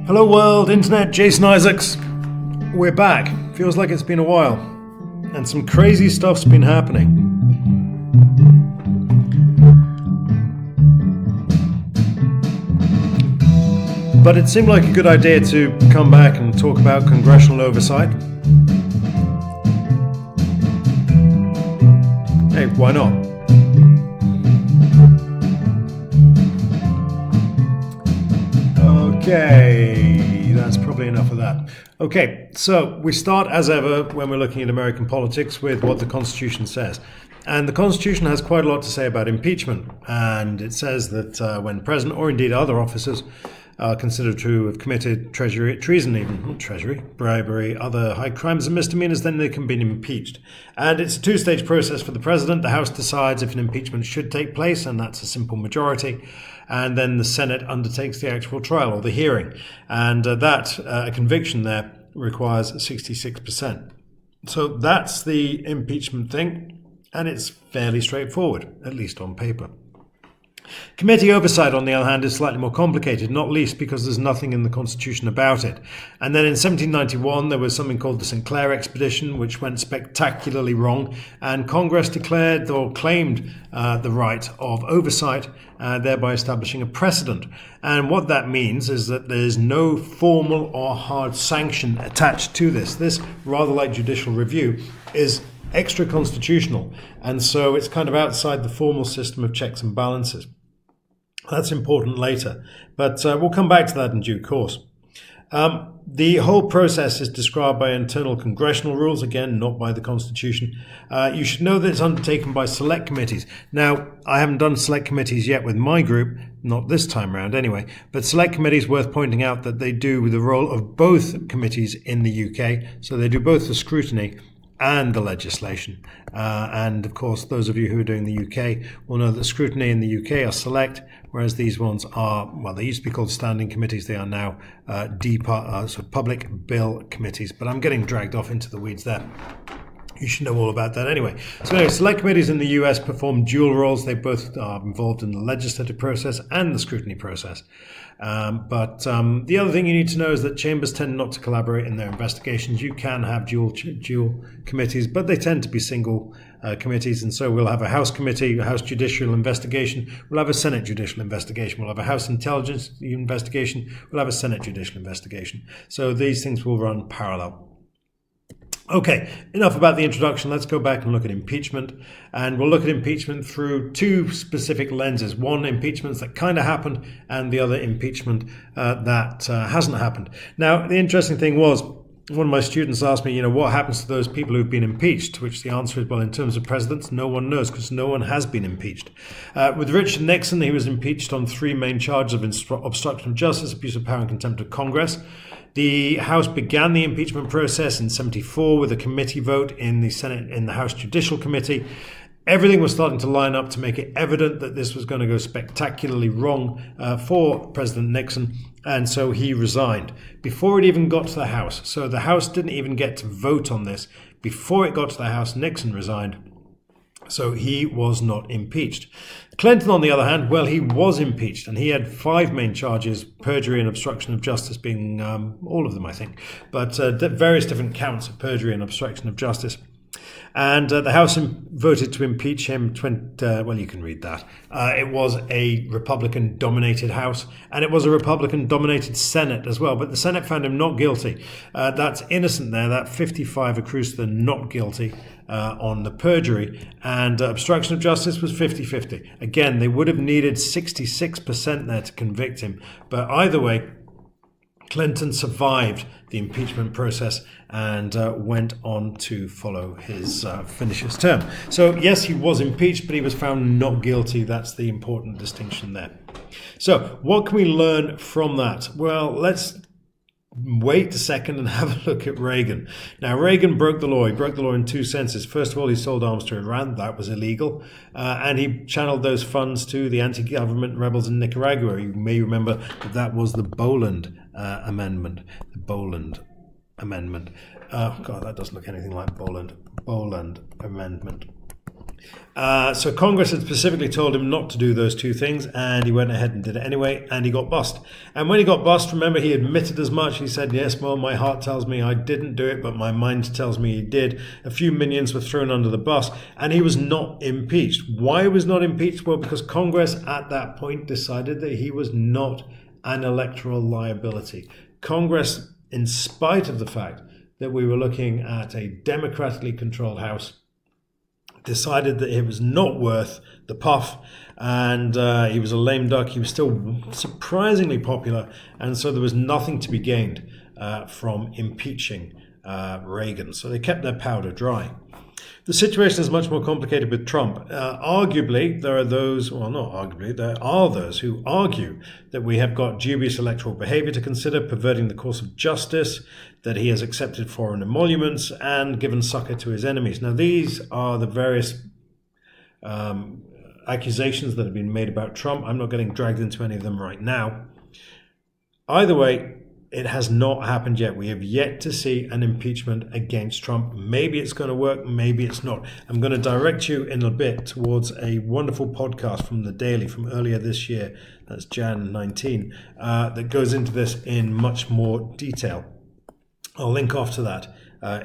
Hello world, internet, Jason Isaacs. We're back. Feels like it's been a while. And some crazy stuff's been happening. But it seemed like a good idea to come back and talk about congressional oversight. Hey, why not? Okay, that's probably enough of that. Okay, so we start as ever when we're looking at American politics with what the Constitution says. And the Constitution has quite a lot to say about impeachment. And it says that when the president or indeed other officers are considered to have committed treason, even not treasury, bribery, other high crimes and misdemeanors, then they can be impeached. And it's a two-stage process for the president. The House decides if an impeachment should take place, and that's a simple majority. And then the Senate undertakes the actual trial or the hearing. And a conviction there requires 66%. So that's the impeachment thing, and it's fairly straightforward, at least on paper. Committee oversight, on the other hand, is slightly more complicated, not least because there's nothing in the Constitution about it. And then in 1791, there was something called the Sinclair Expedition, which went spectacularly wrong, and Congress declared or claimed the right of oversight, thereby establishing a precedent. And what that means is that there's no formal or hard sanction attached to this. This, rather like judicial review, is extra-constitutional, and so it's kind of outside the formal system of checks and balances. That's important later, but we'll come back to that in due course. The whole process is described by internal congressional rules, again, not by the Constitution. You should know that it's undertaken by select committees. Now, I haven't done select committees yet with my group, not this time round anyway, but select committees, worth pointing out that they do the role of both committees in the UK, so they do both the scrutiny and the legislation. And of course, those of you who are doing the UK will know that scrutiny in the UK are select, whereas these ones are, well, they used to be called standing committees. They are now public bill committees. But I'm getting dragged off into the weeds there. You should know all about that anyway. So anyway, select committees in the US perform dual roles. They both are involved in the legislative process and the scrutiny process. But the other thing you need to know is that chambers tend not to collaborate in their investigations. You can have dual committees, but they tend to be single committees. And so we'll have a House committee, a House judicial investigation. We'll have a Senate judicial investigation. We'll have a House intelligence investigation. We'll have a Senate judicial investigation. So these things will run parallel. Okay, enough about the introduction. Let's go back and look at impeachment. And we'll look at impeachment through two specific lenses. One, impeachments that kind of happened, and the other, impeachment that hasn't happened. Now, the interesting thing was, one of my students asked me, what happens to those people who've been impeached? To which the answer is, well, in terms of presidents, no one knows, because no one has been impeached. With Richard Nixon, he was impeached on three main charges of obstruction of justice, abuse of power, and contempt of Congress. The House began the impeachment process in 1974 with a committee vote in the Senate, in the House Judicial Committee. Everything was starting to line up to make it evident that this was going to go spectacularly wrong for President Nixon, and so he resigned before it even got to the House. So the House didn't even get to vote on this. Before it got to the House, Nixon resigned. So he was not impeached. Clinton, on the other hand, well, he was impeached, and he had five main charges, perjury and obstruction of justice being all of them, I think, but various different counts of perjury and obstruction of justice. And the House voted to impeach him. Well, you can read that. It was a Republican-dominated House, and it was a Republican-dominated Senate as well. But the Senate found him not guilty. That's innocent there. That 55 accrues to the not guilty on the perjury. And obstruction of justice was 50-50. Again, they would have needed 66% there to convict him. But either way, Clinton survived the impeachment process and went on to finish his term. So yes, he was impeached, but he was found not guilty. That's the important distinction there. So what can we learn from that? Well, let's wait a second and have a look at Reagan. Now, Reagan broke the law. He broke the law in two senses. First of all, he sold arms to Iran. That was illegal. And he channeled those funds to the anti-government rebels in Nicaragua. You may remember that was the Boland Amendment. The Boland Amendment. Oh, God, that doesn't look anything like Boland. Boland Amendment. So Congress had specifically told him not to do those two things, and he went ahead and did it anyway, and he got bust. And when he got bust, remember, he admitted as much. He said, yes, well, my heart tells me I didn't do it, but my mind tells me he did. A few minions were thrown under the bus, and he was not impeached. Why he was not impeached? Well, because Congress at that point decided that he was not an electoral liability. Congress, in spite of the fact that we were looking at a democratically controlled House, decided that it was not worth the puff, and he was a lame duck. He was still surprisingly popular, and so there was nothing to be gained from impeaching Reagan. So they kept their powder dry. The situation is much more complicated with Trump. Arguably, there are those, well, not arguably, there are those who argue that we have got dubious electoral behavior to consider, perverting the course of justice, that he has accepted foreign emoluments and given succor to his enemies. Now, these are the various accusations that have been made about Trump. I'm not getting dragged into any of them right now. Either way, it has not happened yet. We have yet to see an impeachment against Trump. Maybe it's going to work, maybe it's not. I'm going to direct you in a bit towards a wonderful podcast from The Daily from earlier this year, that's Jan 19, that goes into this in much more detail. I'll link off to that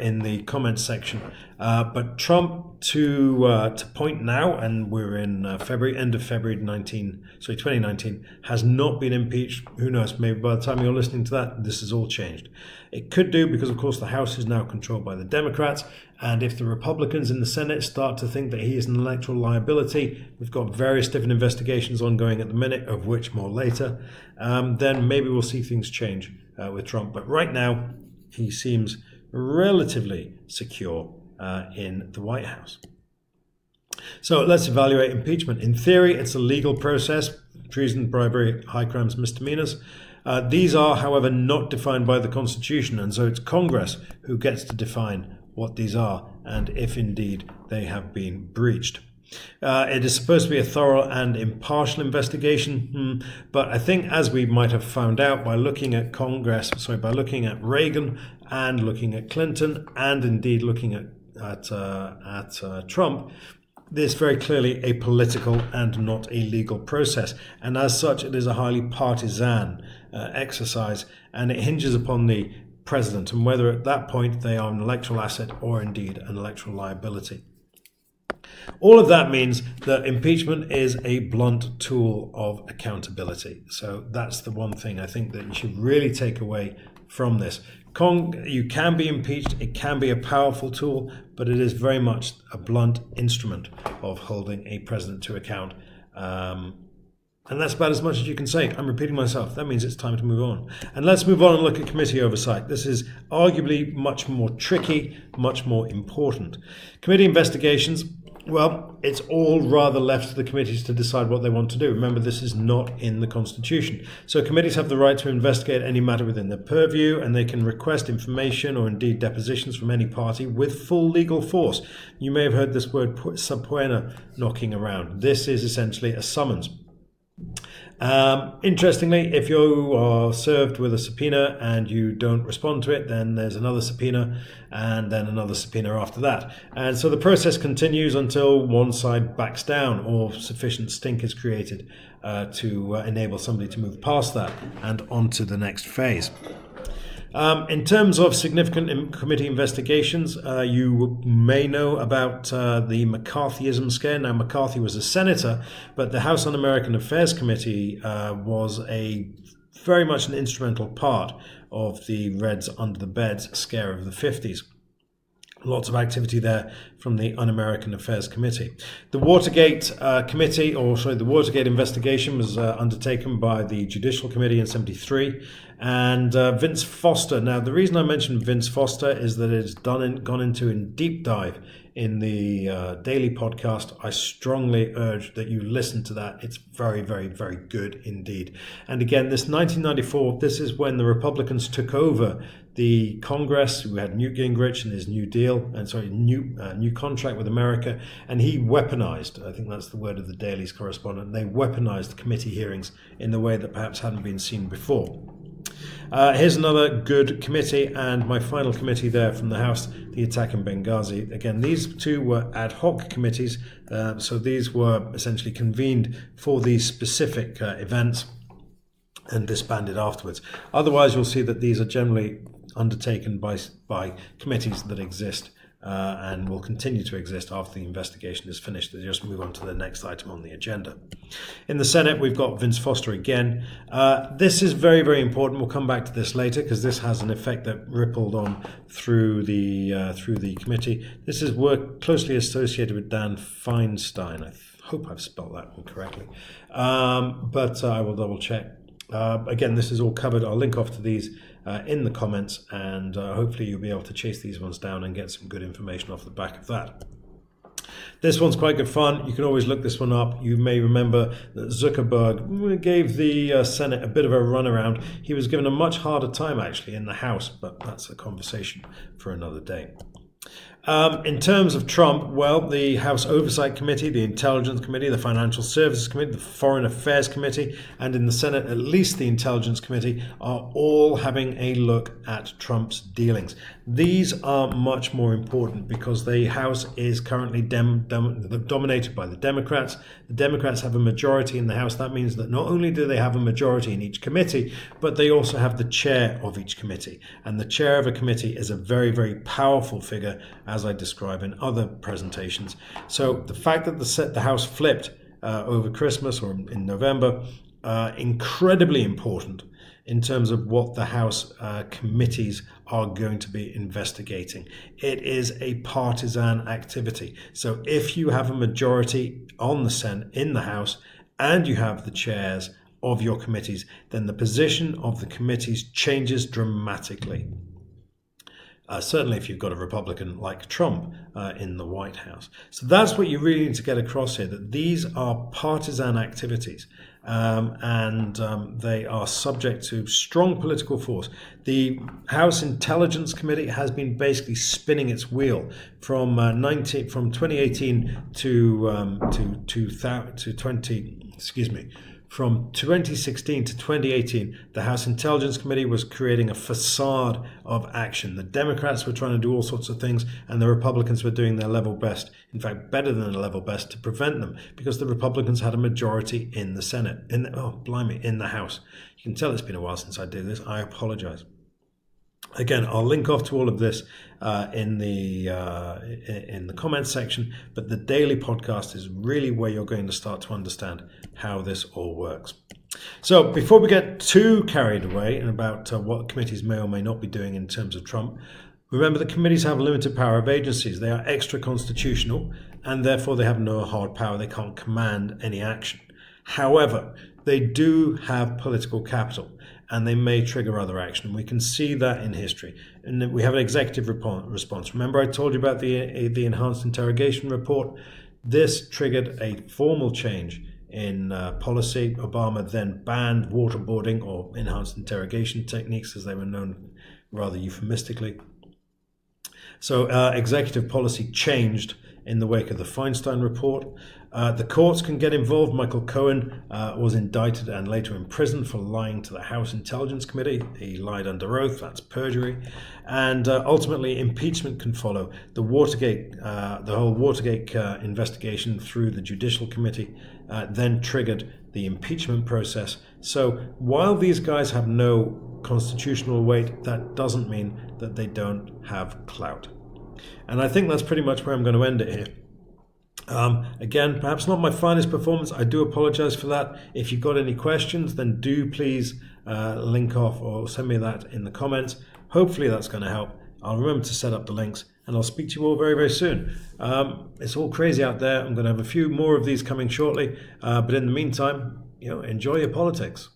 in the comments section. But Trump, to point now, and we're in February, end of February 2019, has not been impeached. Who knows? Maybe by the time you're listening to that, this has all changed. It could do, because of course the House is now controlled by the Democrats, and if the Republicans in the Senate start to think that he is an electoral liability, we've got various different investigations ongoing at the minute, of which more later, then maybe we'll see things change with Trump. But right now, he seems relatively secure in the White House. So let's evaluate impeachment. In theory, it's a legal process: treason, bribery, high crimes, misdemeanors. These are, however, not defined by the Constitution, and so it's Congress who gets to define what these are and if indeed they have been breached. It is supposed to be a thorough and impartial investigation, but I think, as we might have found out by looking at by looking at Reagan and looking at Clinton and indeed looking at Trump, this is very clearly a political and not a legal process, and as such it is a highly partisan exercise, and it hinges upon the president and whether at that point they are an electoral asset or indeed an electoral liability. All of that means that impeachment is a blunt tool of accountability. So that's the one thing I think that you should really take away from this. You can be impeached, it can be a powerful tool, but it is very much a blunt instrument of holding a president to account. And that's about as much as you can say. I'm repeating myself. That means it's time to move on. And let's move on and look at committee oversight. This is arguably much more tricky, much more important. Committee investigations, well, it's all rather left to the committees to decide what they want to do. Remember, this is not in the Constitution. So committees have the right to investigate any matter within their purview, and they can request information or indeed depositions from any party with full legal force. You may have heard this word subpoena knocking around. This is essentially a summons. Interestingly, if you are served with a subpoena and you don't respond to it, then there's another subpoena and then another subpoena after that. And so the process continues until one side backs down or sufficient stink is created to enable somebody to move past that and on to the next phase. In terms of significant committee investigations, you may know about the McCarthyism scare. Now, McCarthy was a senator, but the House Un-American Affairs Committee was very much an instrumental part of the Reds under the bed scare of the 50s. Lots of activity there from the Un-American Affairs Committee. The Watergate the Watergate investigation was undertaken by the Judicial Committee in 1973, and Vince Foster. Now, the reason I mentioned Vince Foster is that it's gone into in deep dive in the Daily podcast. I strongly urge that you listen to that. It's very, very, very good indeed. And again, this 1994, this is when the Republicans took over the Congress. We had Newt Gingrich and his new contract with America, and he weaponized, I think that's the word of the Daily's correspondent, they weaponized committee hearings in the way that perhaps hadn't been seen before. Here's another good committee, and my final committee there from the House, the attack in Benghazi. Again, these two were ad hoc committees, so these were essentially convened for these specific events and disbanded afterwards. Otherwise, you'll see that these are generally undertaken by committees that exist and will continue to exist after the investigation is finished. They just move on to the next item on the agenda. In the Senate, we've got Vince Foster again. This is very, very important. We'll come back to this later because this has an effect that rippled on through the committee. This is work closely associated with Dan Feinstein. I hope I've spelled that one correctly, but I will double check. Again, this is all covered. I'll link off to these in the comments, and hopefully you'll be able to chase these ones down and get some good information off the back of that. This one's quite good fun. You can always look this one up. You may remember that Zuckerberg gave the Senate a bit of a runaround. He was given a much harder time actually in the House, but that's a conversation for another day. In terms of Trump, well, the House Oversight Committee, the Intelligence Committee, the Financial Services Committee, the Foreign Affairs Committee, and in the Senate, at least the Intelligence Committee, are all having a look at Trump's dealings. These are much more important because the House is currently dominated by the Democrats. The Democrats have a majority in the House. That means that not only do they have a majority in each committee, but they also have the chair of each committee. And the chair of a committee is a very, very powerful figure, as I describe in other presentations. So the fact that the House flipped over Christmas or in November, incredibly important in terms of what the House committees are going to be investigating. It is a partisan activity. So if you have a majority on the Senate in the House and you have the chairs of your committees, then the position of the committees changes dramatically. Certainly if you've got a Republican like Trump in the White House. So that's what you really need to get across here, that these are partisan activities and they are subject to strong political force. The House Intelligence Committee has been basically spinning its wheel from 2018 From 2016 to 2018, the House Intelligence Committee was creating a facade of action. The Democrats were trying to do all sorts of things, and the Republicans were doing their level best, in fact, better than their level best, to prevent them, because the Republicans had a majority in the Senate, in the House. You can tell it's been a while since I did this. I apologize. Again, I'll link off to all of this in the comments section, but the daily podcast is really where you're going to start to understand how this all works. So before we get too carried away about what committees may or may not be doing in terms of Trump, remember that committees have limited power of agencies. They are extra constitutional, and therefore they have no hard power. They can't command any action. However, they do have political capital, and they may trigger other action. We can see that in history. And we have an executive response. Remember I told you about the enhanced interrogation report? This triggered a formal change in policy. Obama then banned waterboarding, or enhanced interrogation techniques as they were known rather euphemistically. So executive policy changed in the wake of the Feinstein report. The courts can get involved. Michael Cohen was indicted and later imprisoned for lying to the House Intelligence Committee. He lied under oath, that's perjury. And ultimately, impeachment can follow. The whole Watergate investigation through the Judicial Committee then triggered the impeachment process. So while these guys have no constitutional weight, that doesn't mean that they don't have clout. And I think that's pretty much where I'm going to end it here. Again, perhaps not my finest performance. I do apologize for that. If you've got any questions, then do please link off or send me that in the comments. Hopefully that's going to help. I'll remember to set up the links, and I'll speak to you all very, very soon. It's all crazy out there. I'm going to have a few more of these coming shortly. But in the meantime, enjoy your politics.